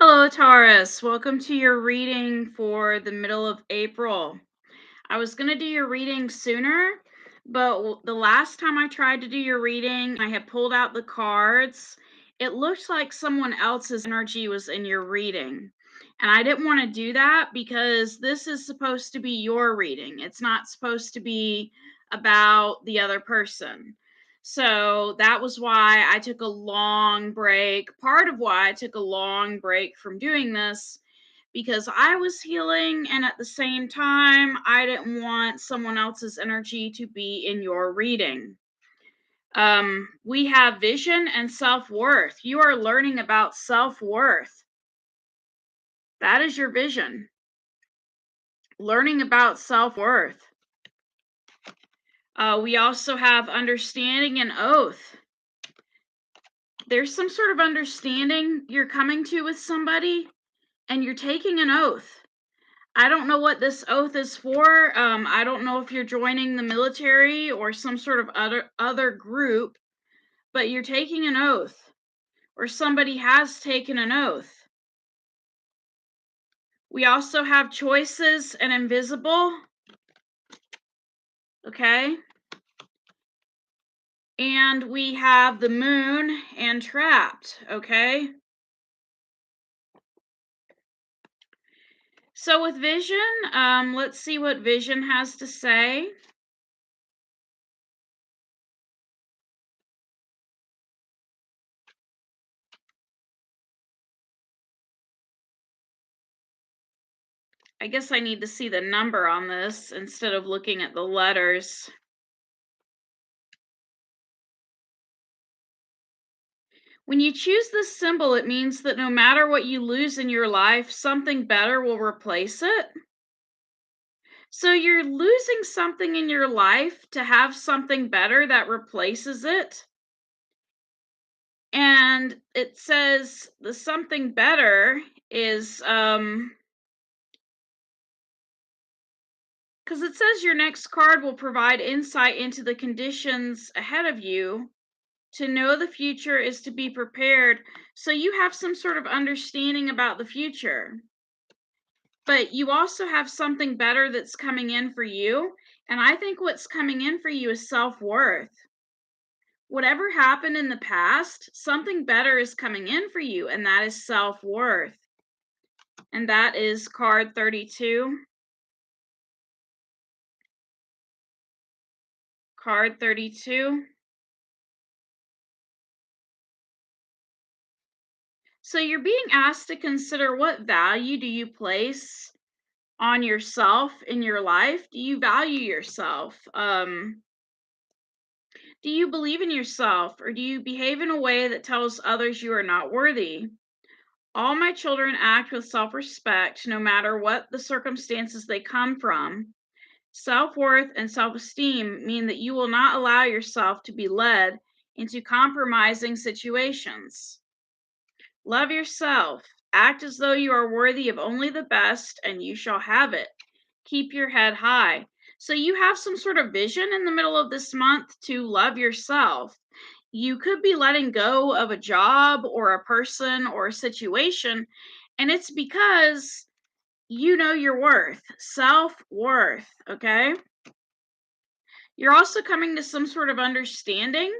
Hello, Taurus. Welcome to your reading for the middle of April. I was going to do your reading sooner, but the last time I tried to do your reading, I had pulled out the cards. It looked like someone else's energy was in your reading. And I didn't want to do that because this is supposed to be your reading. It's not supposed to be about the other person. So that was why I took a long break. Part of why I took a long break from doing this, because I was healing, and at the same time, I didn't want someone else's energy to be in your reading. We have vision and self-worth. You are learning about self-worth. That is your vision. Learning about self-worth. We also have understanding and oath. There's some sort of understanding you're coming to with somebody, and you're taking an oath. I don't know what this oath is for. I don't know if you're joining the military or some sort of other group, but you're taking an oath, or somebody has taken an oath. We also have choices and invisible. Okay. And we have the moon and trapped. Okay. So with vision, let's see what vision has to say. I guess I need to see the number on this instead of looking at the letters. When you choose this symbol, it means that no matter what you lose in your life, something better will replace it. So you're losing something in your life to have something better that replaces it. And it says the something better is because it says your next card will provide insight into the conditions ahead of you. To know the future is to be prepared. So you have some sort of understanding about the future. But you also have something better that's coming in for you. And I think what's coming in for you is self-worth. Whatever happened in the past, something better is coming in for you, and that is self-worth. And that is card 32. Card 32. So you're being asked to consider, what value do you place on yourself in your life? Do you value yourself? Do you believe in yourself, or do you behave in a way that tells others you are not worthy? All my children act with self-respect, no matter what the circumstances they come from. Self-worth and self-esteem mean that you will not allow yourself to be led into compromising situations. Love yourself. Act as though you are worthy of only the best, and you shall have it. Keep your head high. So you have some sort of vision in the middle of this month to love yourself. You could be letting go of a job or a person or a situation, and it's because you know your worth, self-worth, okay? You're also coming to some sort of understanding,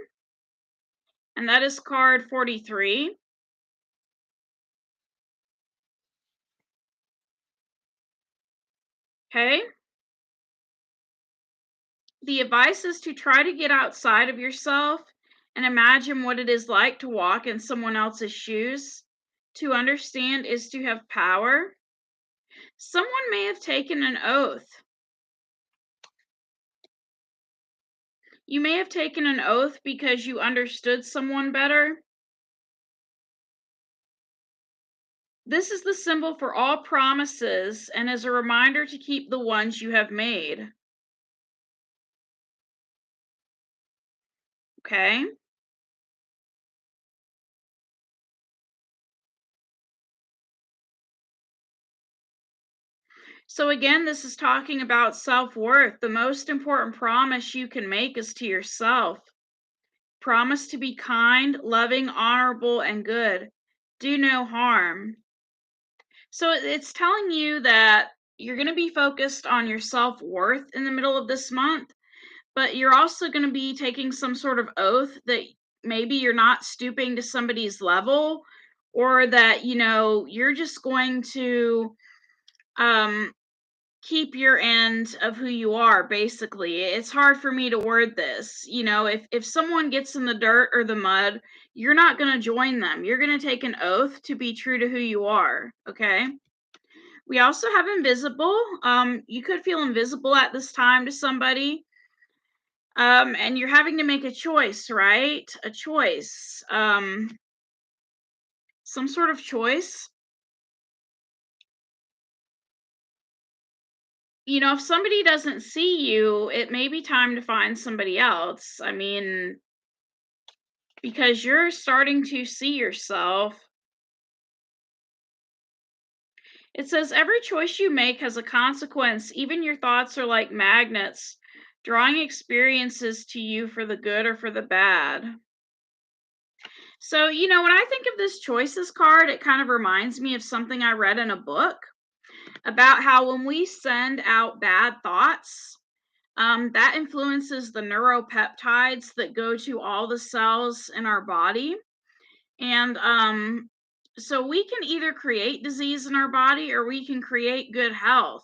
and that is card 43. Okay? The advice is to try to get outside of yourself and imagine what it is like to walk in someone else's shoes. To understand is to have power. Someone may have taken an oath. You may have taken an oath because you understood someone better. This is the symbol for all promises and is a reminder to keep the ones you have made. Okay? So again, this is talking about self-worth. The most important promise you can make is to yourself. Promise to be kind, loving, honorable, and good. Do no harm. So it's telling you that you're going to be focused on your self-worth in the middle of this month, but you're also going to be taking some sort of oath that maybe you're not stooping to somebody's level, or that, you're just going to um keep your end of who you are. Basically, it's hard for me to word this. If someone gets in the dirt or the mud, you're not going to join them. You're going to take an oath to be true to who you are. Okay. We also have invisible. You could feel invisible at this time to somebody. And you're having to make a choice, right? A choice. Some sort of choice. If somebody doesn't see you, it may be time to find somebody else. I mean, because you're starting to see yourself. It says every choice you make has a consequence. Even your thoughts are like magnets, drawing experiences to you for the good or for the bad. So, when I think of this choices card, it kind of reminds me of something I read in a book about how when we send out bad thoughts, that influences the neuropeptides that go to all the cells in our body. And so we can either create disease in our body or we can create good health.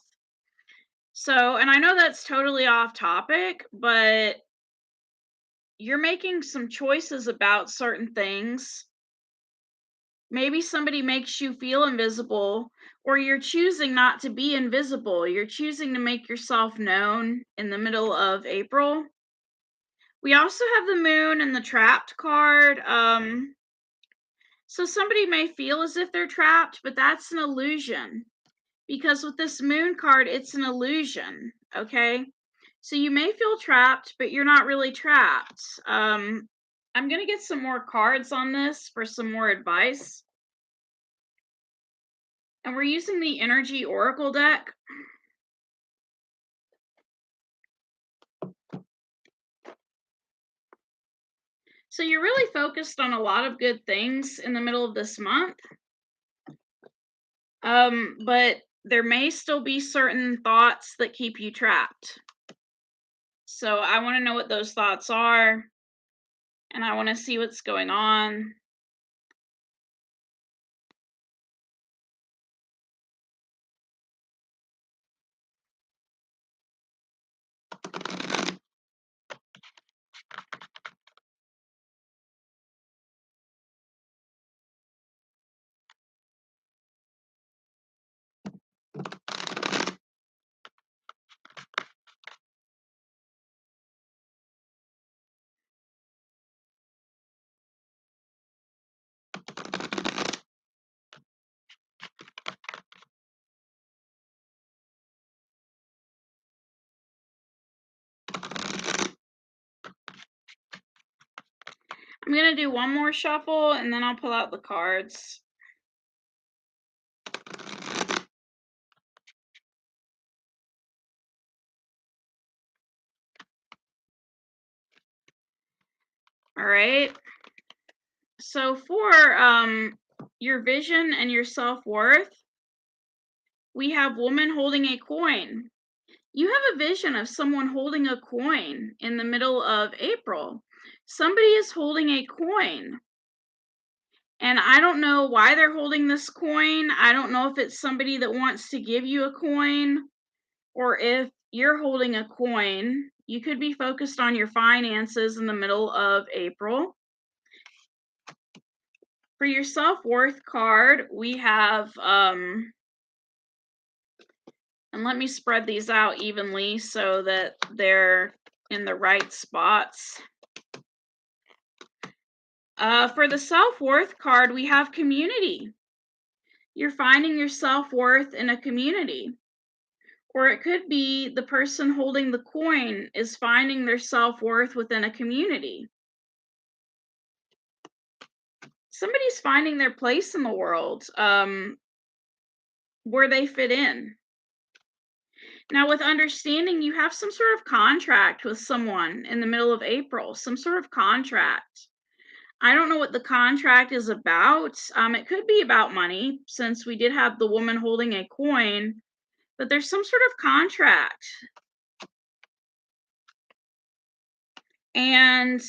So, and I know that's totally off topic, but you're making some choices about certain things. Maybe somebody makes you feel invisible, or you're choosing not to be invisible. You're choosing to make yourself known in the middle of April. We also have the moon and the trapped card. So somebody may feel as if they're trapped, but that's an illusion. Because with this moon card, it's an illusion, okay? So you may feel trapped, but you're not really trapped. I'm going to get some more cards on this for some more advice. And we're using the Energy Oracle deck. So you're really focused on a lot of good things in the middle of this month. But there may still be certain thoughts that keep you trapped. So I want to know what those thoughts are, and I want to see what's going on. I'm going to do one more shuffle, and then I'll pull out the cards. All right. So for your vision and your self-worth, we have woman holding a coin. You have a vision of someone holding a coin in the middle of April. Somebody is holding a coin. And I don't know why they're holding this coin. I don't know if it's somebody that wants to give you a coin, or if you're holding a coin. You could be focused on your finances in the middle of April. For your self-worth card, we have, and let me spread these out evenly so that they're in the right spots. For the self-worth card, we have community. You're finding your self-worth in a community. Or it could be the person holding the coin is finding their self-worth within a community. Somebody's finding their place in the world, where they fit in. Now, with understanding, you have some sort of contract with someone in the middle of April, some sort of contract. I don't know what the contract is about. It could be about money, since we did have the woman holding a coin, but there's some sort of contract. And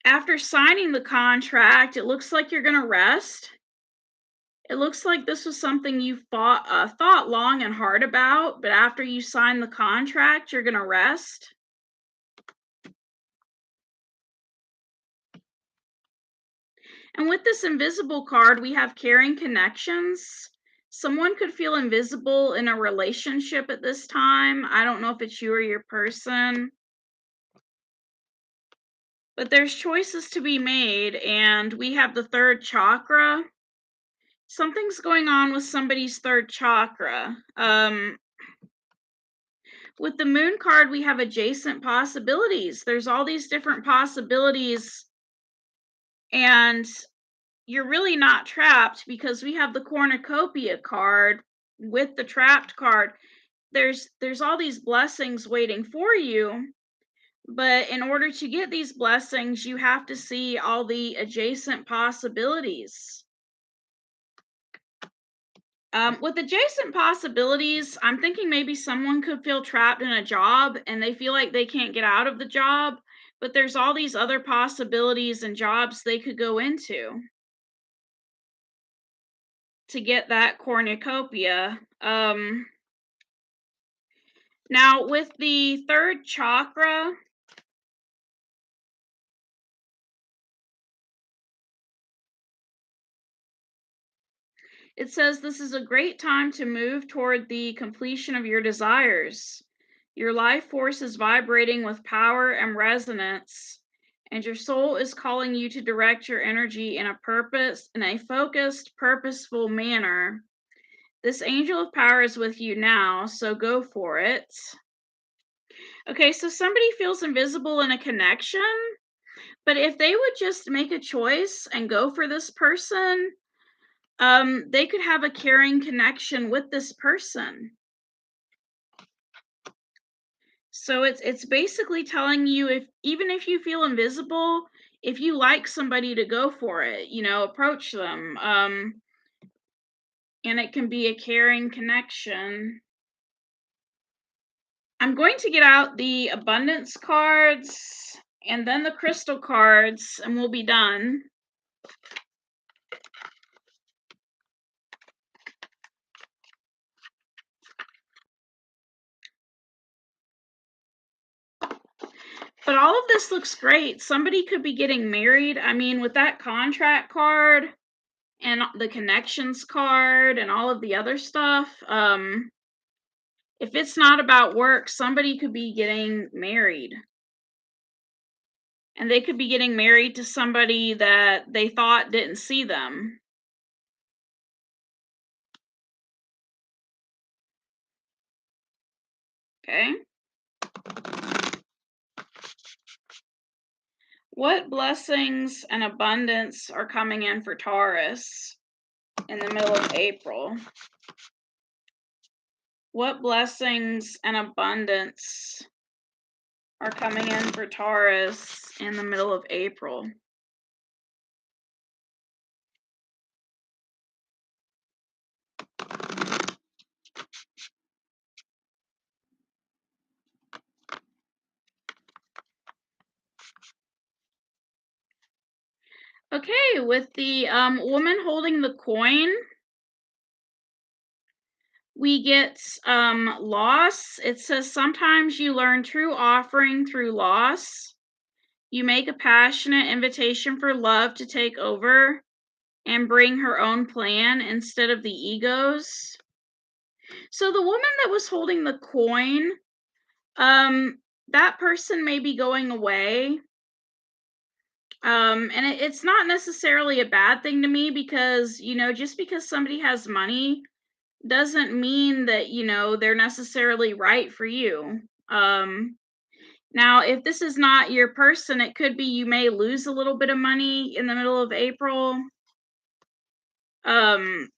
after signing the contract, it looks like you're going to rest. It looks like this was something you thought long and hard about, but after you sign the contract, you're going to rest. And with this invisible card, we have caring connections. Someone could feel invisible in a relationship at this time. I don't know if it's you or your person, but there's choices to be made. And we have the third chakra. Something's going on with somebody's third chakra. With the moon card, we have adjacent possibilities. There's all these different possibilities, and you're really not trapped, because we have the cornucopia card with the trapped card. There's all these blessings waiting for you, but in order to get these blessings, you have to see all the adjacent possibilities. With adjacent possibilities, I'm thinking maybe someone could feel trapped in a job and they feel like they can't get out of the job, but there's all these other possibilities and jobs they could go into to get that cornucopia. Now, with the third chakra, it says this is a great time to move toward the completion of your desires. Your life force is vibrating with power and resonance, and your soul is calling you to direct your energy in a focused, purposeful manner. This angel of power is with you now, so go for it. Okay, so somebody feels invisible in a connection, but if they would just make a choice and go for this person, they could have a caring connection with this person. So it's basically telling you, if even if you feel invisible, if you like somebody, to go for it, approach them. And it can be a caring connection. I'm going to get out the abundance cards and then the crystal cards, and we'll be done. But all of this looks great. Somebody could be getting married. I mean, with that contract card and the connections card and all of the other stuff, if it's not about work, somebody could be getting married. And they could be getting married to somebody that they thought didn't see them. Okay. What blessings and abundance are coming in for Taurus in the middle of April? What blessings and abundance are coming in for Taurus in the middle of April? Okay, with the woman holding the coin, we get loss. It says sometimes you learn true offering through loss. You make a passionate invitation for love to take over and bring her own plan instead of the ego's. So the woman that was holding the coin, that person may be going away. And it's not necessarily a bad thing to me, because, just because somebody has money doesn't mean that, they're necessarily right for you. Now, if this is not your person, it could be you may lose a little bit of money in the middle of April. Um,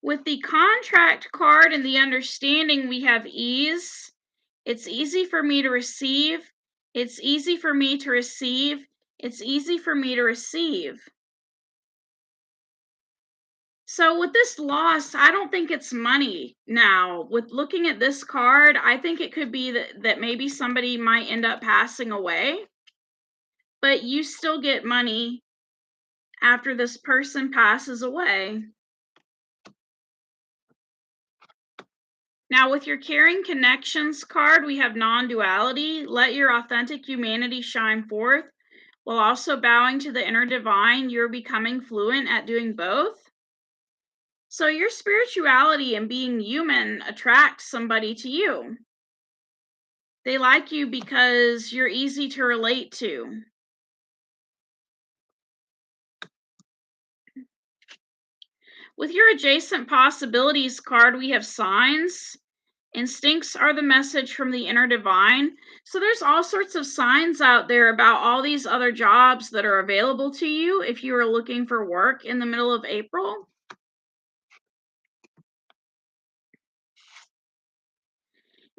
With the contract card and the understanding, we have ease. It's easy for me to receive. It's easy for me to receive. It's easy for me to receive. So with this loss, I don't think it's money now. With looking at this card, I think it could be that maybe somebody might end up passing away, but you still get money after this person passes away. Now, with your Caring Connections card, we have non-duality. Let your authentic humanity shine forth. While also bowing to the inner divine, you're becoming fluent at doing both. So your spirituality and being human attracts somebody to you. They like you because you're easy to relate to. With your Adjacent Possibilities card, we have signs. Instincts are the message from the inner divine. So there's all sorts of signs out there about all these other jobs that are available to you if you are looking for work in the middle of April.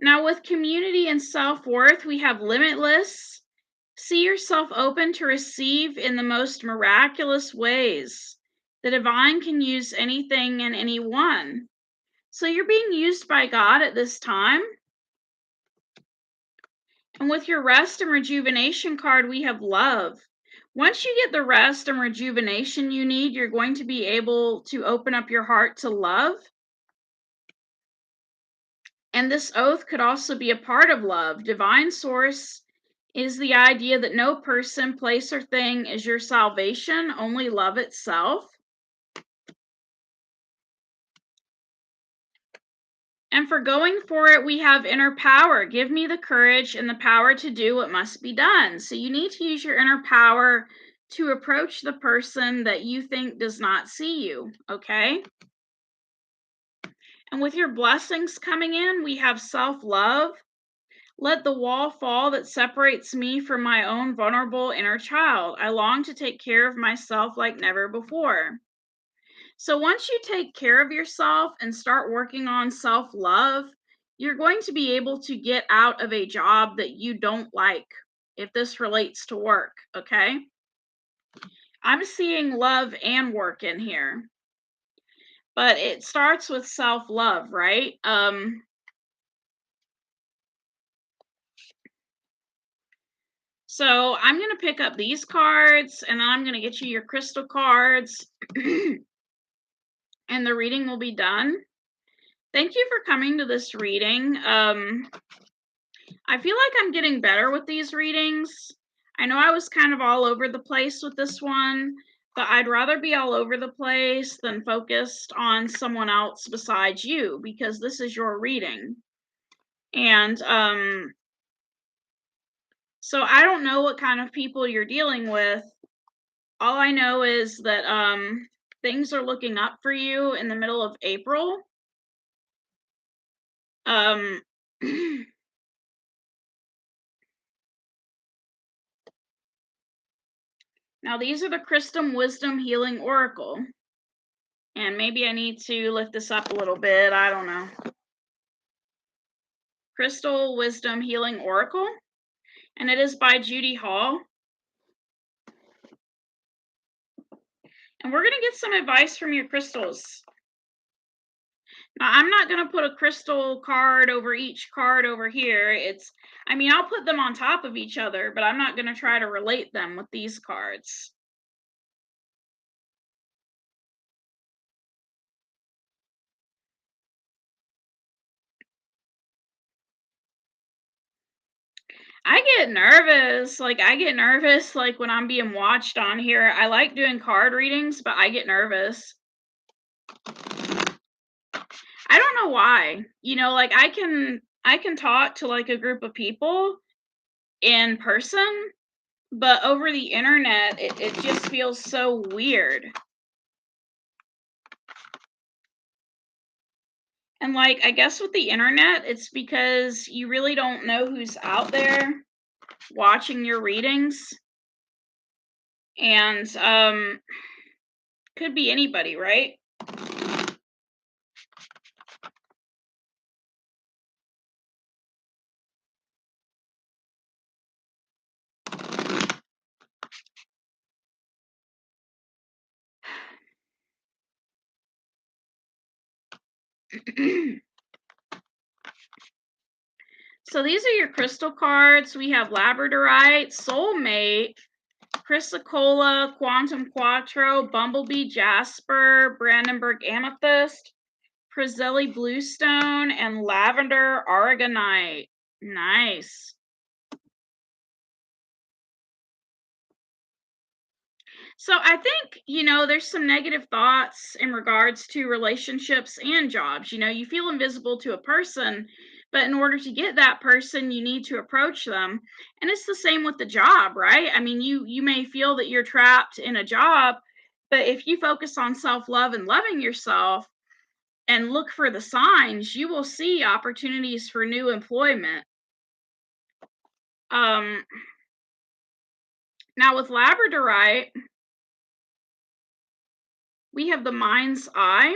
Now, with community and self-worth, we have limitless. See yourself open to receive in the most miraculous ways. The divine can use anything and anyone. So you're being used by God at this time. And with your rest and rejuvenation card, we have love. Once you get the rest and rejuvenation you need, you're going to be able to open up your heart to love. And this oath could also be a part of love. Divine source is the idea that no person, place, or thing is your salvation, only love itself. And for going for it, we have inner power. Give me the courage and the power to do what must be done. So you need to use your inner power to approach the person that you think does not see you, okay? And with your blessings coming in, we have self-love. Let the wall fall that separates me from my own vulnerable inner child. I long to take care of myself like never before. So once you take care of yourself and start working on self-love, you're going to be able to get out of a job that you don't like, if this relates to work, okay? I'm seeing love and work in here, but it starts with self-love, right? So I'm going to pick up these cards, and then I'm going to get you your crystal cards, and the reading will be done. Thank you for coming to this reading. I feel like I'm getting better with these readings. I know I was kind of all over the place with this one, but I'd rather be all over the place than focused on someone else besides you, because this is your reading. And so I don't know what kind of people you're dealing with. All I know is that things are looking up for you in the middle of April. Now these are the Crystal Wisdom Healing Oracle. And maybe I need to lift this up a little bit. I don't know. Crystal Wisdom Healing Oracle. And it is by Judy Hall. And we're going to get some advice from your crystals. Now, I'm not going to put a crystal card over each card over here. I'll put them on top of each other, but I'm not going to try to relate them with these cards. I get nervous. Like when I'm being watched on here. I like doing card readings, but I get nervous. I don't know why. Like I can talk to like a group of people in person, but over the internet it just feels so weird. And like I guess with the internet, it's because you really don't know who's out there watching your readings. And could be anybody, right? So these are your crystal cards. We have Labradorite, Soulmate, Chrysocolla, Quantum Quattro, Bumblebee Jasper, Brandenburg Amethyst, Priscilla Bluestone, and Lavender Aragonite. Nice. So I think, there's some negative thoughts in regards to relationships and jobs. You feel invisible to a person, but in order to get that person, you need to approach them. And it's the same with the job, right? I mean, you may feel that you're trapped in a job, but if you focus on self-love and loving yourself and look for the signs, you will see opportunities for new employment. Now with Labradorite, we have the mind's eye,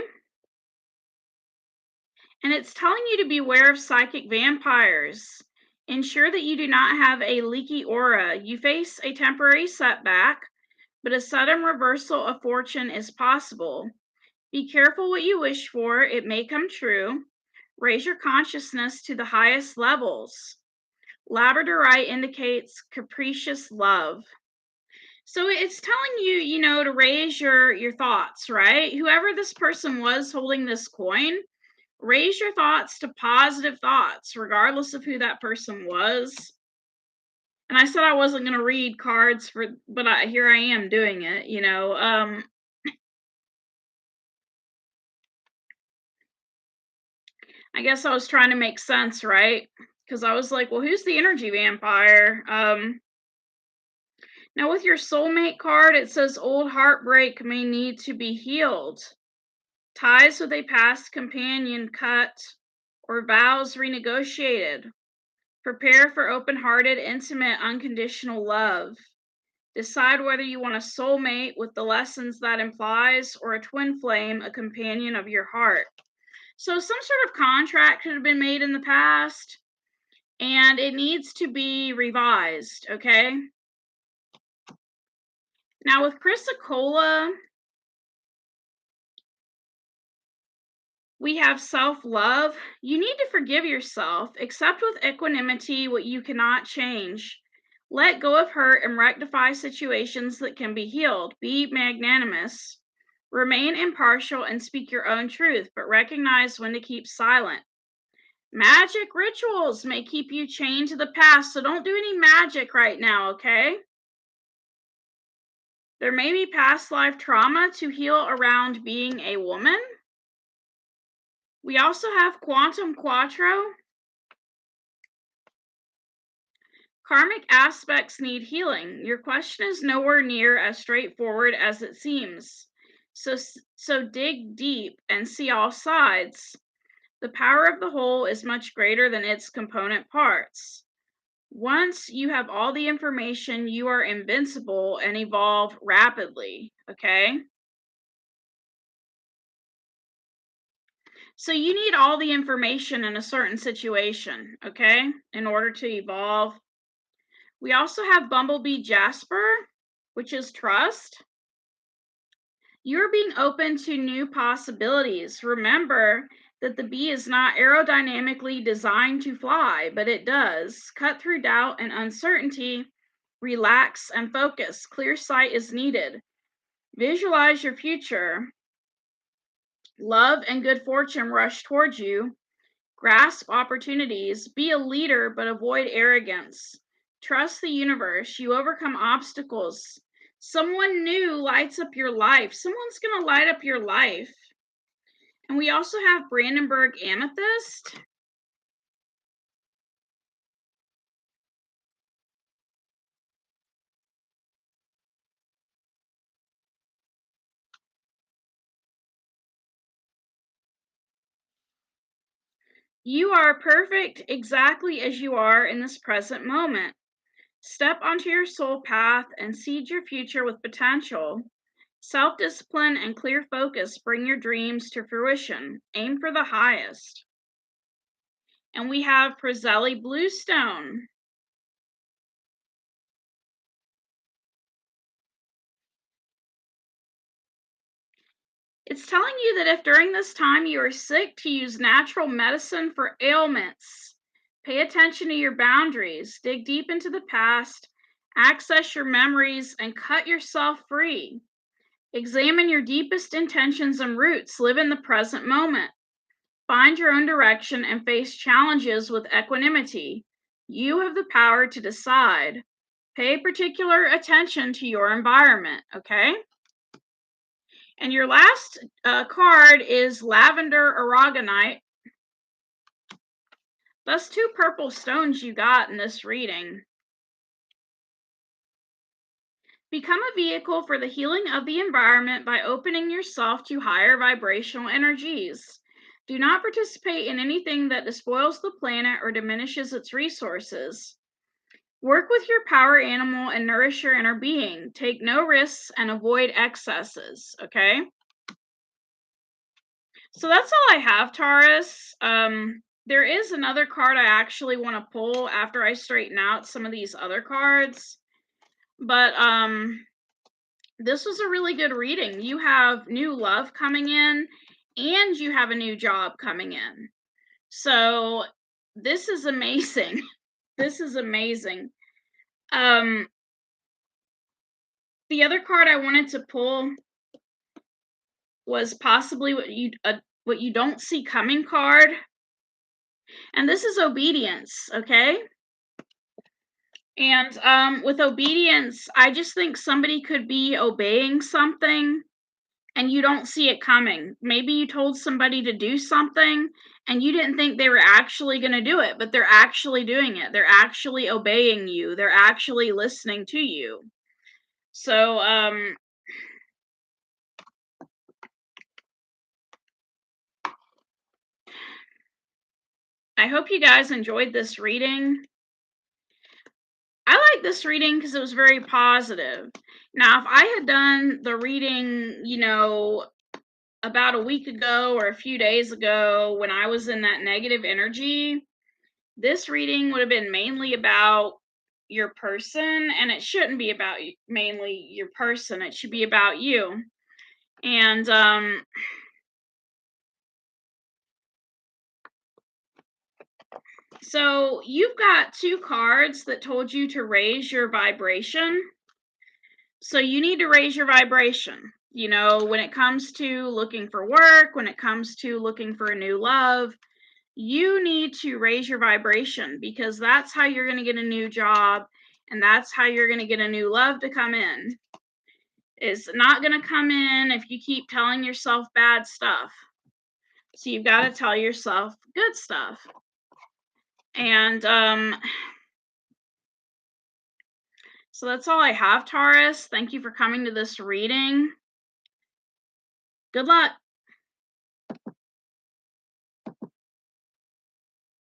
and it's telling you to beware of psychic vampires. Ensure that you do not have a leaky aura. You face a temporary setback, but a sudden reversal of fortune is possible. Be careful what you wish for, it may come true. Raise your consciousness to the highest levels. Labradorite indicates capricious love. So it's telling you, to raise your thoughts, right? Whoever this person was holding this coin, raise your thoughts to positive thoughts, regardless of who that person was. And I said I wasn't going to read cards but here I am doing it, I guess I was trying to make sense, right? Because I was like, well, who's the energy vampire? Now with your soulmate card, it says old heartbreak may need to be healed. Ties with a past companion cut, or vows renegotiated. Prepare for open-hearted, intimate, unconditional love. Decide whether you want a soulmate with the lessons that implies, or a twin flame, a companion of your heart. So some sort of contract could have been made in the past, and it needs to be revised, okay? Now with Chrysocolla, we have self-love. You need to forgive yourself. Accept with equanimity what you cannot change. Let go of hurt and rectify situations that can be healed. Be magnanimous. Remain impartial and speak your own truth, but recognize when to keep silent. Magic rituals may keep you chained to the past, so don't do any magic right now, okay? There may be past life trauma to heal around being a woman. We also have Quantum Quattro. Karmic aspects need healing. Your question is nowhere near as straightforward as it seems. So dig deep and see all sides. The power of the whole is much greater than its component parts. Once you have all the information, you are invincible and evolve rapidly, okay? So you need all the information in a certain situation, okay, in order to evolve. We also have Bumblebee Jasper, which is trust. You're being open to new possibilities. Remember that the bee is not aerodynamically designed to fly, but it does. Cut through doubt and uncertainty. Relax and focus. Clear sight is needed. Visualize your future. Love and good fortune rush towards you. Grasp opportunities. Be a leader, but avoid arrogance. Trust the universe. You overcome obstacles. Someone new lights up your life. Someone's going to light up your life. And we also have Brandenburg Amethyst. You are perfect exactly as you are in this present moment. Step onto your soul path and seed your future with potential. Self-discipline and clear focus bring your dreams to fruition. Aim for the highest. And we have Priscilla Bluestone. It's telling you that if during this time you are sick, to use natural medicine for ailments. Pay attention to your boundaries, dig deep into the past, access your memories, and cut yourself free. Examine your deepest intentions and roots, live in the present moment. Find your own direction and face challenges with equanimity. You have the power to decide. Pay particular attention to your environment, okay? And your last card is Lavender Aragonite. That's 2 purple stones you got in this reading. Become a vehicle for the healing of the environment by opening yourself to higher vibrational energies. Do not participate in anything that despoils the planet or diminishes its resources. Work with your power animal and nourish your inner being. Take no risks and avoid excesses, okay? So that's all I have, Taurus. There is another card I actually want to pull after I straighten out some of these other cards. But this was a really good reading. You have new love coming in and you have a new job coming in. So this is amazing. This is amazing. The other card I wanted to pull was possibly what you don't see coming card. And this is obedience, okay? And with obedience, I just think somebody could be obeying something and you don't see it coming. Maybe you told somebody to do something and you didn't think they were actually going to do it, but they're actually doing it. They're actually obeying you. They're actually listening to you. So, I hope you guys enjoyed this reading. I like this reading because it was very positive. Now, if I had done the reading, about a week ago or a few days ago when I was in that negative energy, this reading would have been mainly about your person, and it shouldn't be about mainly your person. It should be about you. And so you've got 2 cards that told you to raise your vibration. So you need to raise your vibration. When it comes to looking for work, when it comes to looking for a new love, you need to raise your vibration because that's how you're going to get a new job and that's how you're going to get a new love to come in. It's not going to come in if you keep telling yourself bad stuff. So you've got to tell yourself good stuff. And so that's all I have, Taurus. Thank you for coming to this reading. Good luck.